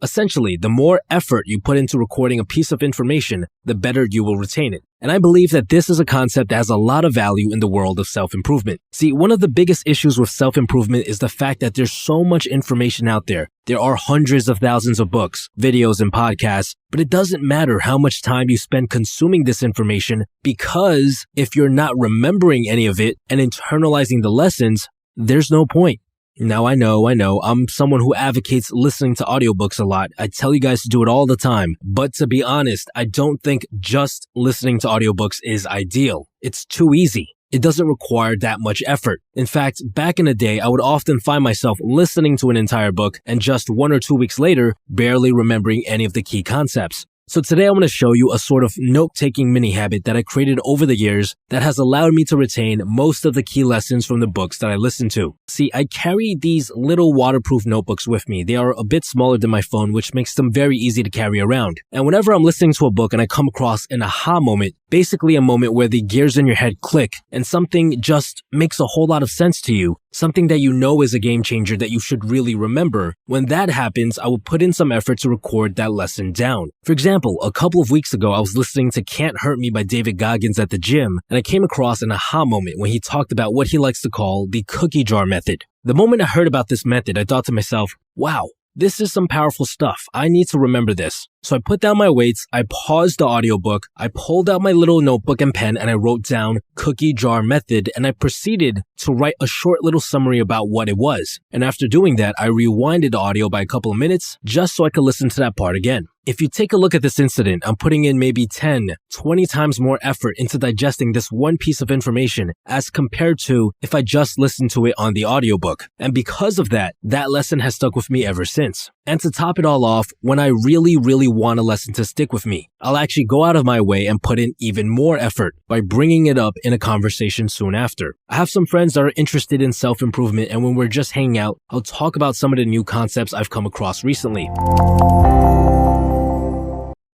Essentially, the more effort you put into recording a piece of information, the better you will retain it. And I believe that this is a concept that has a lot of value in the world of self-improvement. See, one of the biggest issues with self-improvement is the fact that there's so much information out there. There are hundreds of thousands of books, videos, and podcasts, but it doesn't matter how much time you spend consuming this information because if you're not remembering any of it and internalizing the lessons, there's no point. Now, I know, I'm someone who advocates listening to audiobooks a lot. I tell you guys to do it all the time. But to be honest, I don't think just listening to audiobooks is ideal. It's too easy. It doesn't require that much effort. In fact, back in the day, I would often find myself listening to an entire book and just 1 or 2 weeks later, barely remembering any of the key concepts. So today I want to show you a sort of note-taking mini habit that I created over the years that has allowed me to retain most of the key lessons from the books that I listen to. See, I carry these little waterproof notebooks with me. They are a bit smaller than my phone, which makes them very easy to carry around. And whenever I'm listening to a book and I come across an aha moment, basically a moment where the gears in your head click and something just makes a whole lot of sense to you, something that you know is a game changer that you should really remember, when that happens, I will put in some effort to record that lesson down. For example, a couple of weeks ago, I was listening to Can't Hurt Me by David Goggins at the gym, and I came across an aha moment when he talked about what he likes to call the cookie jar method. The moment I heard about this method, I thought to myself, wow, this is some powerful stuff. I need to remember this. So I put down my weights, I paused the audiobook, I pulled out my little notebook and pen, and I wrote down cookie jar method, and I proceeded to write a short little summary about what it was. And after doing that, I rewinded the audio by a couple of minutes just so I could listen to that part again. If you take a look at this incident, I'm putting in maybe 10, 20 times more effort into digesting this one piece of information as compared to if I just listened to it on the audiobook. And because of that, that lesson has stuck with me ever since. And to top it all off, when I really want a lesson to stick with me, I'll actually go out of my way and put in even more effort by bringing it up in a conversation soon after. I have some friends that are interested in self-improvement, and when we're just hanging out, I'll talk about some of the new concepts I've come across recently.